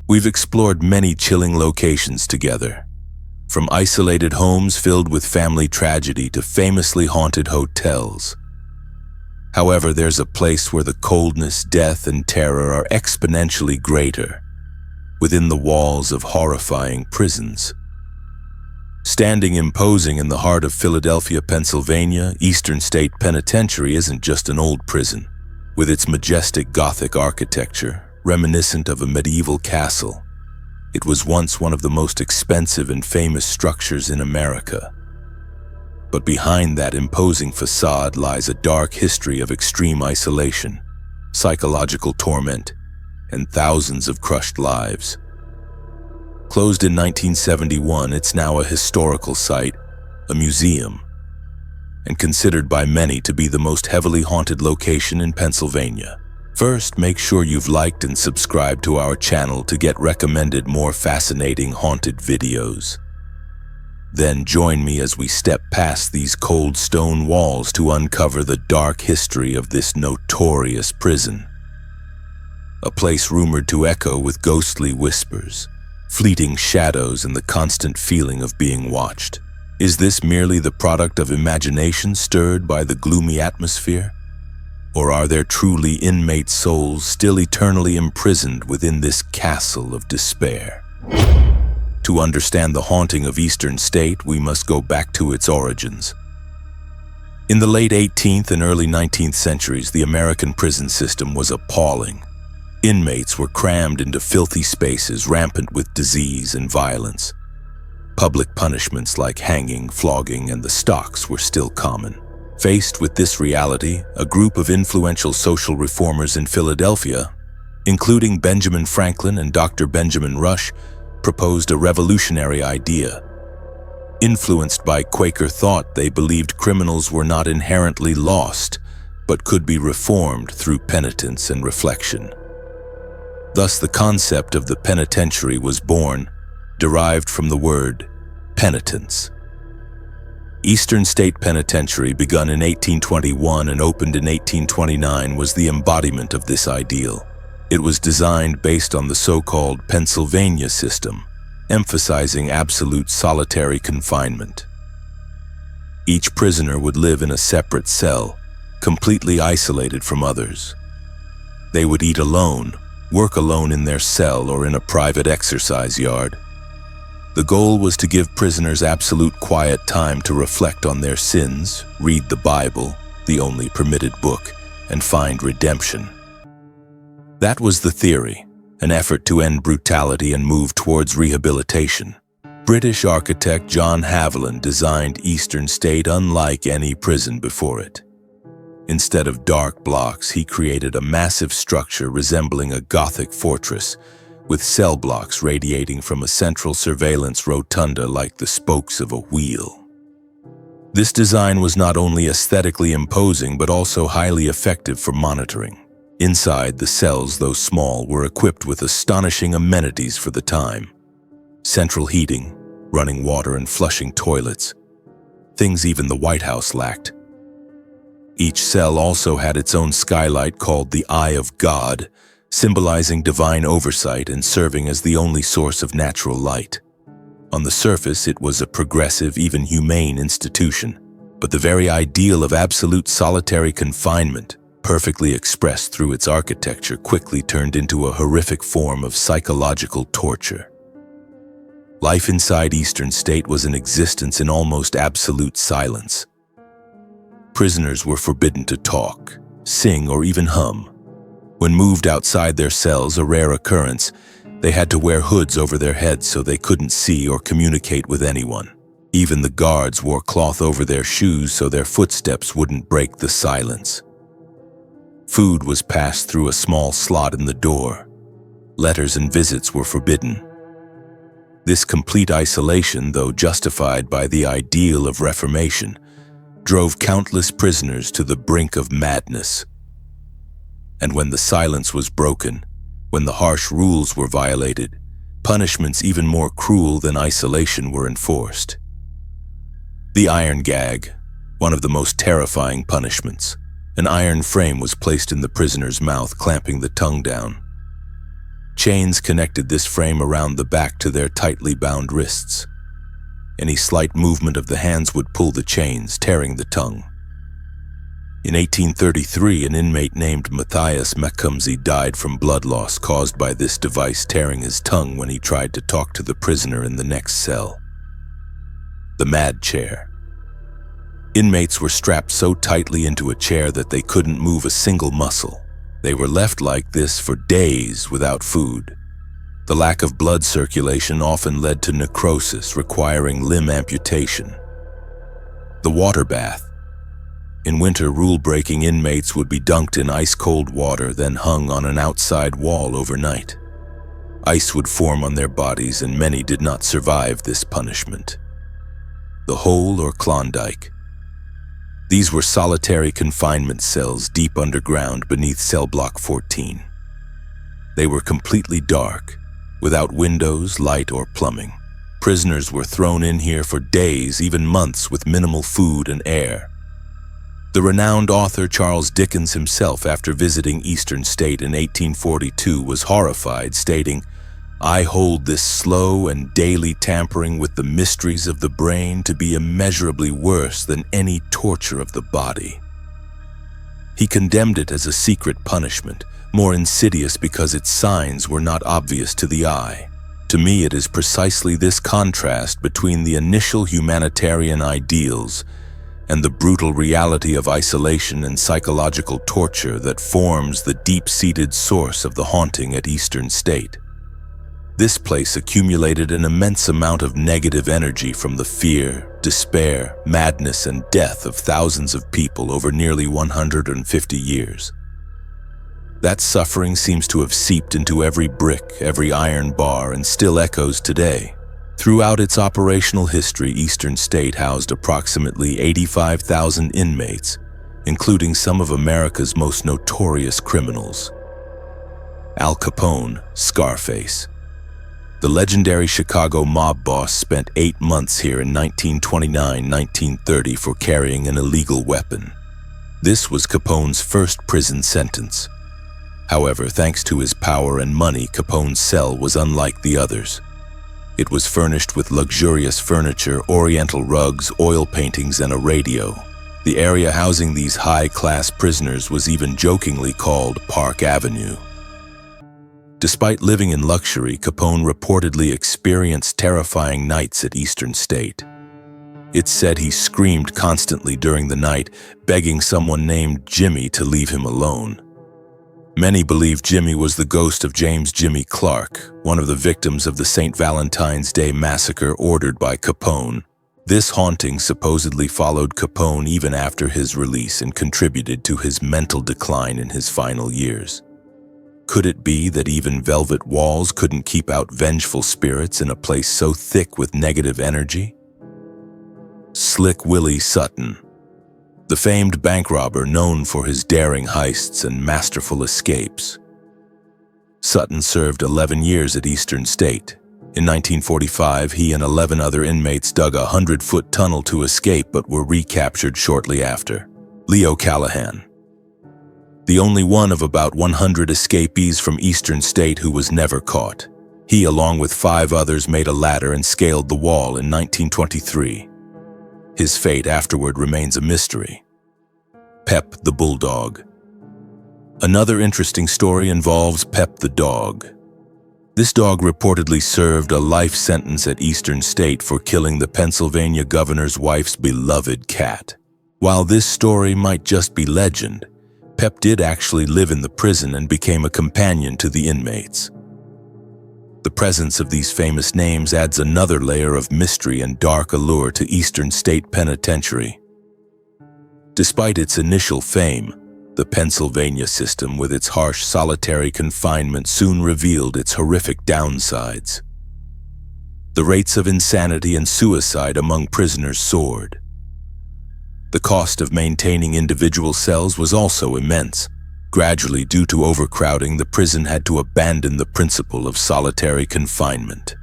We've explored many chilling locations together, from isolated homes filled with family tragedy to famously haunted hotels. However, there's a place where the coldness, death, and terror are exponentially greater, within the walls of horrifying prisons. Standing imposing in the heart of Philadelphia, Pennsylvania, Eastern State Penitentiary isn't just an old prison. With its majestic Gothic architecture, reminiscent of a medieval castle, it was once one of the most expensive and famous structures in America. But behind that imposing facade lies a dark history of extreme isolation, psychological torment, and thousands of crushed lives. Closed in 1971, it's now a historical site, a museum, and considered by many to be the most heavily haunted location in Pennsylvania. First, make sure you've liked and subscribed to our channel to get recommended more fascinating haunted videos. Then join me as we step past these cold stone walls to uncover the dark history of this notorious prison. A place rumored to echo with ghostly whispers, fleeting shadows, and the constant feeling of being watched. Is this merely the product of imagination stirred by the gloomy atmosphere? Or are there truly inmate souls still eternally imprisoned within this castle of despair? To understand the haunting of Eastern State, we must go back to its origins. In the late 18th and early 19th centuries, the American prison system was appalling. Inmates were crammed into filthy spaces rampant with disease and violence. Public punishments like hanging, flogging, and the stocks were still common. Faced with this reality, a group of influential social reformers in Philadelphia, including Benjamin Franklin and Dr. Benjamin Rush, proposed a revolutionary idea. Influenced by Quaker thought, they believed criminals were not inherently lost, but could be reformed through penitence and reflection. Thus, the concept of the penitentiary was born, derived from the word penitence. Eastern State Penitentiary, begun in 1821 and opened in 1829, was the embodiment of this ideal. It was designed based on the so-called Pennsylvania system, emphasizing absolute solitary confinement. Each prisoner would live in a separate cell, completely isolated from others. They would eat alone, work alone in their cell or in a private exercise yard. The goal was to give prisoners absolute quiet time to reflect on their sins, read the Bible, the only permitted book, and find redemption. That was the theory, an effort to end brutality and move towards rehabilitation. British architect John Haviland designed Eastern State unlike any prison before it. Instead of dark blocks, he created a massive structure resembling a Gothic fortress, with cell blocks radiating from a central surveillance rotunda like the spokes of a wheel. This design was not only aesthetically imposing but also highly effective for monitoring. Inside, the cells, though small, were equipped with astonishing amenities for the time. Central heating, running water, and flushing toilets, things even the White House lacked. Each cell also had its own skylight called the Eye of God, symbolizing divine oversight and serving as the only source of natural light. On the surface, it was a progressive, even humane institution, but the very ideal of absolute solitary confinement, perfectly expressed through its architecture, quickly turned into a horrific form of psychological torture. Life inside Eastern State was an existence in almost absolute silence. Prisoners were forbidden to talk, sing, or even hum. When moved outside their cells, a rare occurrence, they had to wear hoods over their heads so they couldn't see or communicate with anyone. Even the guards wore cloth over their shoes so their footsteps wouldn't break the silence. Food was passed through a small slot in the door. Letters and visits were forbidden. This complete isolation, though justified by the ideal of reformation, drove countless prisoners to the brink of madness. And when the silence was broken, when the harsh rules were violated, punishments even more cruel than isolation were enforced. The iron gag, one of the most terrifying punishments. An iron frame was placed in the prisoner's mouth, clamping the tongue down. Chains connected this frame around the back to their tightly bound wrists. Any slight movement of the hands would pull the chains, tearing the tongue. In 1833, an inmate named Matthias Macumsey died from blood loss caused by this device tearing his tongue when he tried to talk to the prisoner in the next cell. The mad chair. Inmates were strapped so tightly into a chair that they couldn't move a single muscle. They were left like this for days without food. The lack of blood circulation often led to necrosis, requiring limb amputation. The water bath. In winter, rule-breaking inmates would be dunked in ice-cold water, then hung on an outside wall overnight. Ice would form on their bodies, and many did not survive this punishment. The hole or Klondike. These were solitary confinement cells deep underground beneath Cellblock 14. They were completely dark, without windows, light, or plumbing. Prisoners were thrown in here for days, even months, with minimal food and air. The renowned author Charles Dickens himself, after visiting Eastern State in 1842, was horrified, stating, "I hold this slow and daily tampering with the mysteries of the brain to be immeasurably worse than any torture of the body." He condemned it as a secret punishment, more insidious because its signs were not obvious to the eye. To me, it is precisely this contrast between the initial humanitarian ideals and the brutal reality of isolation and psychological torture that forms the deep-seated source of the haunting at Eastern State. This place accumulated an immense amount of negative energy from the fear, despair, madness, and death of thousands of people over nearly 150 years. That suffering seems to have seeped into every brick, every iron bar, and still echoes today. Throughout its operational history, Eastern State housed approximately 85,000 inmates, including some of America's most notorious criminals. Al Capone, Scarface. The legendary Chicago mob boss spent 8 months here in 1929-1930 for carrying an illegal weapon. This was Capone's first prison sentence. However, thanks to his power and money, Capone's cell was unlike the others. It was furnished with luxurious furniture, oriental rugs, oil paintings, and a radio. The area housing these high-class prisoners was even jokingly called Park Avenue. Despite living in luxury, Capone reportedly experienced terrifying nights at Eastern State. It's said he screamed constantly during the night, begging someone named Jimmy to leave him alone. Many believe Jimmy was the ghost of James Jimmy Clark, one of the victims of the St. Valentine's Day massacre ordered by Capone. This haunting supposedly followed Capone even after his release and contributed to his mental decline in his final years. Could it be that even velvet walls couldn't keep out vengeful spirits in a place so thick with negative energy? Slick Willie Sutton. The famed bank robber known for his daring heists and masterful escapes. Sutton served 11 years at Eastern State. In 1945, he and 11 other inmates dug a 100-foot tunnel to escape but were recaptured shortly after. Leo Callahan. The only one of about 100 escapees from Eastern State who was never caught. He, along with 5 others, made a ladder and scaled the wall in 1923. His fate afterward remains a mystery. Pep the Bulldog. Another interesting story involves Pep the dog. This dog reportedly served a life sentence at Eastern State for killing the Pennsylvania governor's wife's beloved cat. While this story might just be legend, Pep did actually live in the prison and became a companion to the inmates. The presence of these famous names adds another layer of mystery and dark allure to Eastern State Penitentiary. Despite its initial fame, the Pennsylvania system with its harsh solitary confinement soon revealed its horrific downsides. The rates of insanity and suicide among prisoners soared. The cost of maintaining individual cells was also immense. Gradually, due to overcrowding, the prison had to abandon the principle of solitary confinement.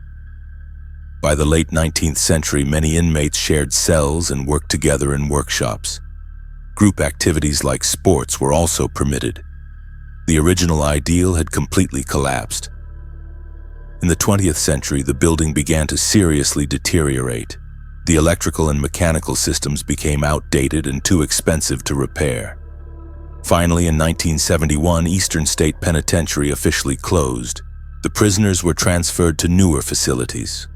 By the late 19th century, many inmates shared cells and worked together in workshops. Group activities like sports were also permitted. The original ideal had completely collapsed. In the 20th century, the building began to seriously deteriorate. The electrical and mechanical systems became outdated and too expensive to repair. Finally, in 1971, Eastern State Penitentiary officially closed. The prisoners were transferred to newer facilities.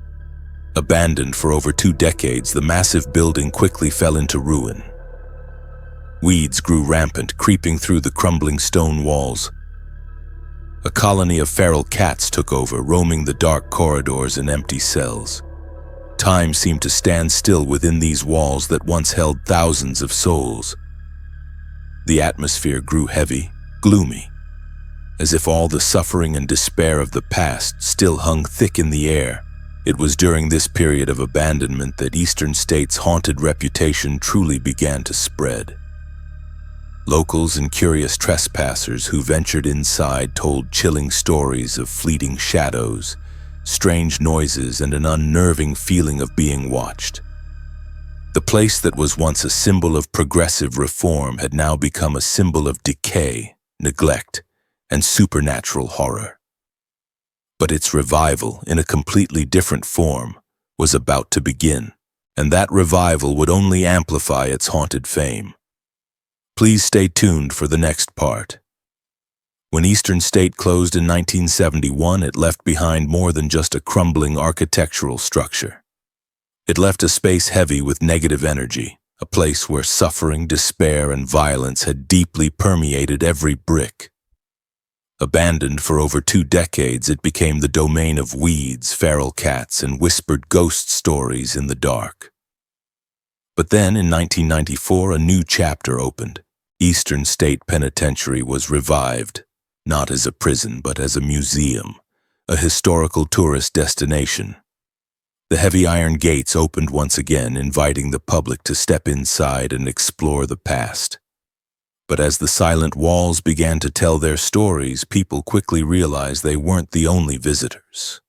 Abandoned for over 2 decades, the massive building quickly fell into ruin. Weeds grew rampant, creeping through the crumbling stone walls. A colony of feral cats took over, roaming the dark corridors and empty cells. Time seemed to stand still within these walls that once held thousands of souls. The atmosphere grew heavy, gloomy, as if all the suffering and despair of the past still hung thick in the air. It was during this period of abandonment that Eastern State's haunted reputation truly began to spread. Locals and curious trespassers who ventured inside told chilling stories of fleeting shadows, strange noises, and an unnerving feeling of being watched. The place that was once a symbol of progressive reform had now become a symbol of decay, neglect, and supernatural horror. But its revival, in a completely different form, was about to begin, and that revival would only amplify its haunted fame. Please stay tuned for the next part. When Eastern State closed in 1971, it left behind more than just a crumbling architectural structure. It left a space heavy with negative energy, a place where suffering, despair, and violence had deeply permeated every brick. Abandoned for over 2 decades, it became the domain of weeds, feral cats, and whispered ghost stories in the dark. But then, in 1994, a new chapter opened. Eastern State Penitentiary was revived, not as a prison, but as a museum, a historical tourist destination. The heavy iron gates opened once again, inviting the public to step inside and explore the past. But as the silent walls began to tell their stories, people quickly realized they weren't the only visitors.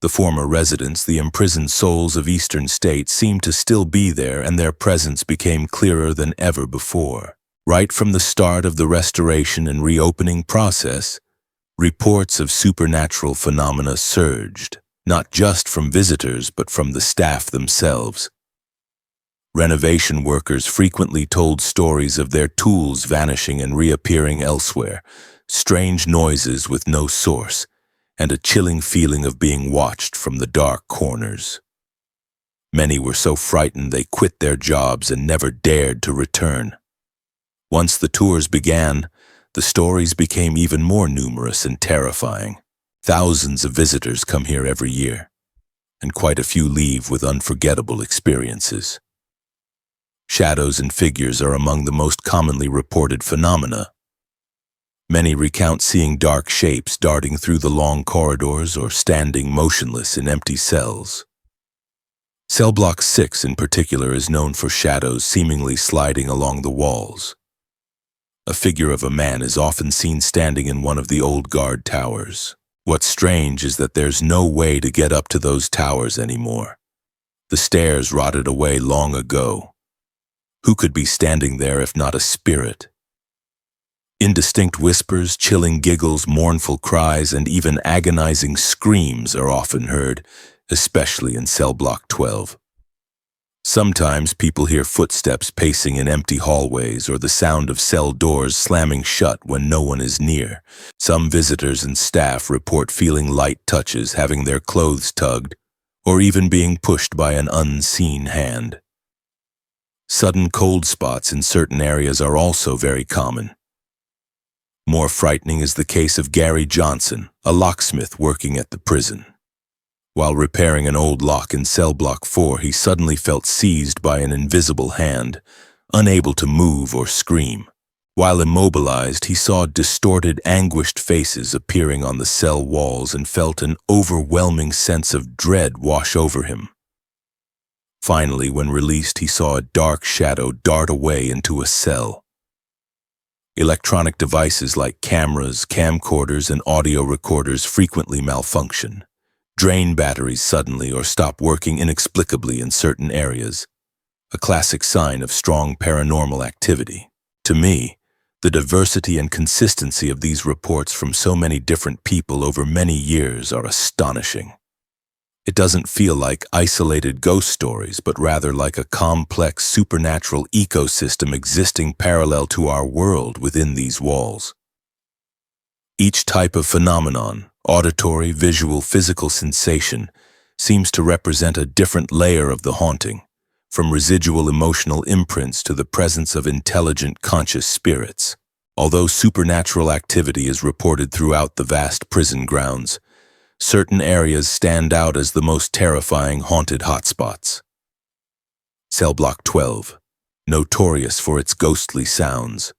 The former residents, the imprisoned souls of Eastern State, seemed to still be there, and their presence became clearer than ever before. Right from the start of the restoration and reopening process, reports of supernatural phenomena surged, not just from visitors but from the staff themselves. Renovation workers frequently told stories of their tools vanishing and reappearing elsewhere, strange noises with no source, and a chilling feeling of being watched from the dark corners. Many were so frightened they quit their jobs and never dared to return. Once the tours began, the stories became even more numerous and terrifying. Thousands of visitors come here every year, and quite a few leave with unforgettable experiences. Shadows and figures are among the most commonly reported phenomena. Many recount seeing dark shapes darting through the long corridors or standing motionless in empty cells. Cellblock 6 in particular is known for shadows seemingly sliding along the walls. A figure of a man is often seen standing in one of the old guard towers. What's strange is that there's no way to get up to those towers anymore. The stairs rotted away long ago. Who could be standing there if not a spirit? Indistinct whispers, chilling giggles, mournful cries, and even agonizing screams are often heard, especially in Cellblock 12. Sometimes people hear footsteps pacing in empty hallways or the sound of cell doors slamming shut when no one is near. Some visitors and staff report feeling light touches, having their clothes tugged, or even being pushed by an unseen hand. Sudden cold spots in certain areas are also very common. More frightening is the case of Gary Johnson, a locksmith working at the prison. While repairing an old lock in Cellblock 4, he suddenly felt seized by an invisible hand, unable to move or scream. While immobilized, he saw distorted, anguished faces appearing on the cell walls and felt an overwhelming sense of dread wash over him. Finally, when released, he saw a dark shadow dart away into a cell. Electronic devices like cameras, camcorders, and audio recorders frequently malfunction, drain batteries suddenly, or stop working inexplicably in certain areas, a classic sign of strong paranormal activity. To me, The diversity and consistency of these reports from so many different people over many years are astonishing. It doesn't feel like isolated ghost stories, but rather like a complex supernatural ecosystem existing parallel to our world within these walls. Each type of phenomenon, auditory, visual, physical sensation, seems to represent a different layer of the haunting, from residual emotional imprints to the presence of intelligent, conscious spirits. Although supernatural activity is reported throughout the vast prison grounds, certain areas stand out as the most terrifying haunted hotspots. Cellblock 12, notorious for its ghostly sounds.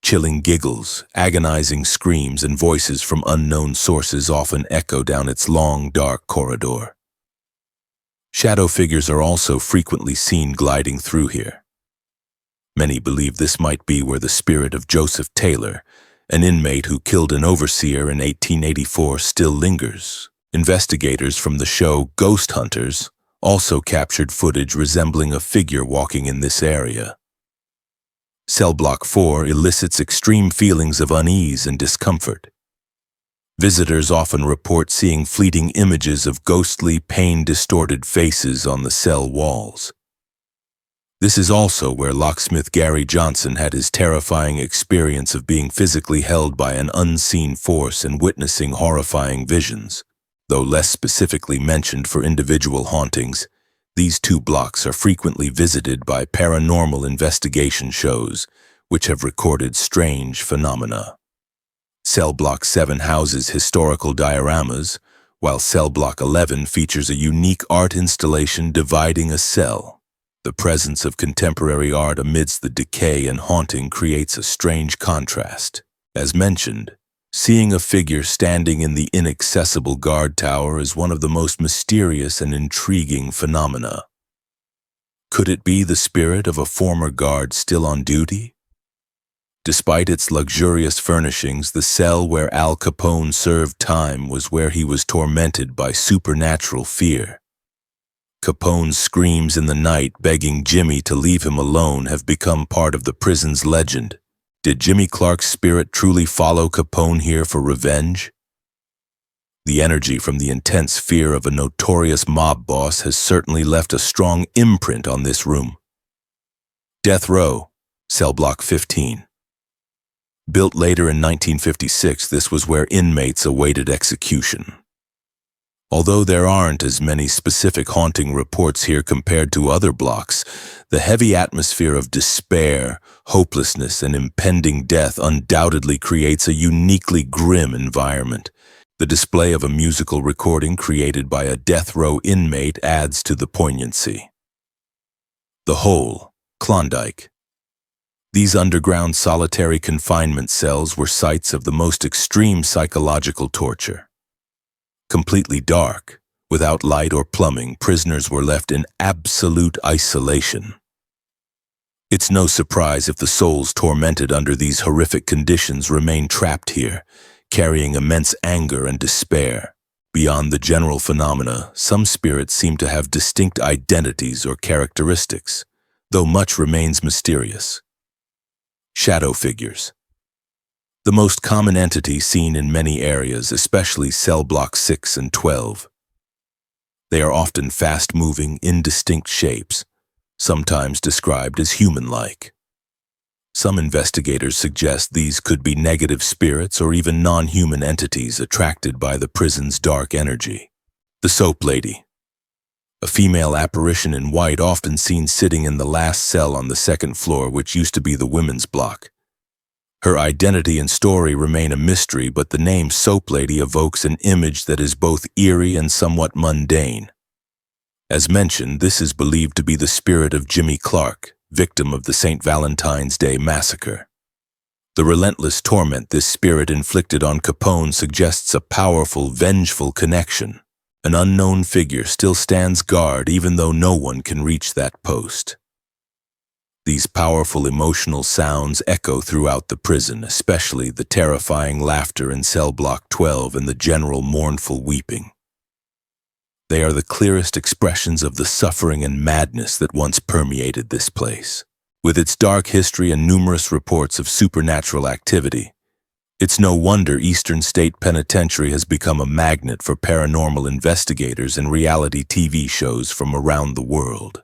Chilling giggles, agonizing screams, and voices from unknown sources often echo down its long, dark corridor. Shadow figures are also frequently seen gliding through here. Many believe this might be where the spirit of Joseph Taylor, an inmate who killed an overseer in 1884, still lingers. Investigators from the show Ghost Hunters also captured footage resembling a figure walking in this area. Cellblock 4 elicits extreme feelings of unease and discomfort. Visitors often report seeing fleeting images of ghostly, pain-distorted faces on the cell walls. This is also where locksmith Gary Johnson had his terrifying experience of being physically held by an unseen force and witnessing horrifying visions. Though less specifically mentioned for individual hauntings, these two blocks are frequently visited by paranormal investigation shows, which have recorded strange phenomena. Cellblock 7 houses historical dioramas, while Cellblock 11 features a unique art installation dividing a cell. The presence of contemporary art amidst the decay and haunting creates a strange contrast. As mentioned, seeing a figure standing in the inaccessible guard tower is one of the most mysterious and intriguing phenomena. Could it be the spirit of a former guard still on duty? Despite its luxurious furnishings, the cell where Al Capone served time was where he was tormented by supernatural fear. Capone's screams in the night begging Jimmy to leave him alone have become part of the prison's legend. Did Jimmy Clark's spirit truly follow Capone here for revenge? The energy from the intense fear of a notorious mob boss has certainly left a strong imprint on this room. Death Row, Cellblock 15. Built later in 1956, this was where inmates awaited execution. Although there aren't as many specific haunting reports here compared to other blocks, the heavy atmosphere of despair, hopelessness, and impending death undoubtedly creates a uniquely grim environment. The display of a musical recording created by a death row inmate adds to the poignancy. The Hole, Klondike. These underground solitary confinement cells were sites of the most extreme psychological torture. Completely dark, without light or plumbing, prisoners were left in absolute isolation. It's no surprise if the souls tormented under these horrific conditions remain trapped here, carrying immense anger and despair. Beyond the general phenomena, some spirits seem to have distinct identities or characteristics, though much remains mysterious. Shadow figures. The most common entity seen in many areas, especially Cellblock 6 and 12. They are often fast-moving, indistinct shapes, sometimes described as human-like. Some investigators suggest these could be negative spirits or even non-human entities attracted by the prison's dark energy. The Soap Lady. A female apparition in white often seen sitting in the last cell on the second floor, which used to be the women's block. Her identity and story remain a mystery, but the name Soap Lady evokes an image that is both eerie and somewhat mundane. As mentioned, this is believed to be the spirit of Jimmy Clark, victim of the St. Valentine's Day massacre. The relentless torment this spirit inflicted on Capone suggests a powerful, vengeful connection. An unknown figure still stands guard even though no one can reach that post. These powerful emotional sounds echo throughout the prison, especially the terrifying laughter in Cellblock 12 and the general mournful weeping. They are the clearest expressions of the suffering and madness that once permeated this place. With its dark history and numerous reports of supernatural activity, it's no wonder Eastern State Penitentiary has become a magnet for paranormal investigators and reality TV shows from around the world.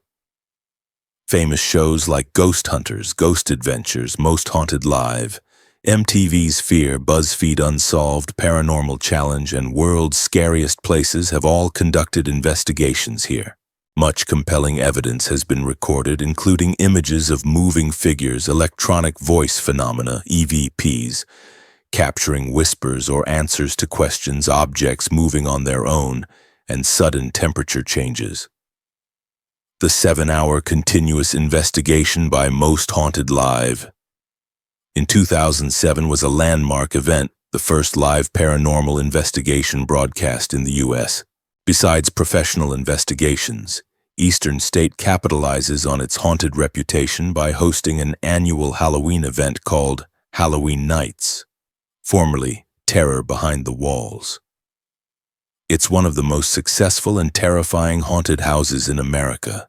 Famous shows like Ghost Hunters, Ghost Adventures, Most Haunted Live, MTV's Fear, BuzzFeed Unsolved, Paranormal Challenge, and World's Scariest Places have all conducted investigations here. Much compelling evidence has been recorded, including images of moving figures, electronic voice phenomena, EVPs, capturing whispers or answers to questions, objects moving on their own, and sudden temperature changes. The 7-hour continuous investigation by Most Haunted Live in 2007 was a landmark event, the first live paranormal investigation broadcast in the U.S. Besides professional investigations, Eastern State capitalizes on its haunted reputation by hosting an annual Halloween event called Halloween Nights, formerly Terror Behind the Walls. It's one of the most successful and terrifying haunted houses in America,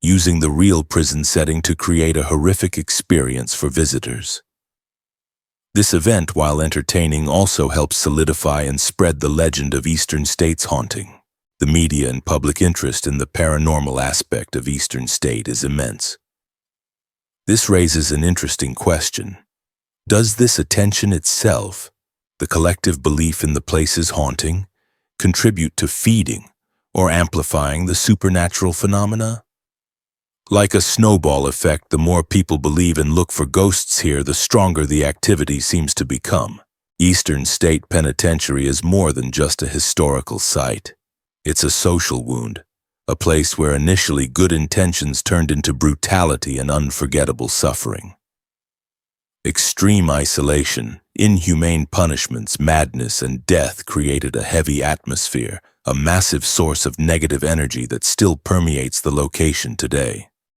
using the real prison setting to create a horrific experience for visitors. This event, while entertaining, also helps solidify and spread the legend of Eastern State's haunting. The media and public interest in the paranormal aspect of Eastern State is immense. This raises an interesting question. Does this attention itself, the collective belief in the place's haunting, contribute to feeding or amplifying the supernatural phenomena? Like a snowball effect, the more people believe and look for ghosts here, the stronger the activity seems to become. Eastern State Penitentiary is more than just a historical site. It's a social wound, a place where initially good intentions turned into brutality and unforgettable suffering. Extreme isolation, inhumane punishments, madness, and death created a heavy atmosphere, a massive source of negative energy that still permeates the location today.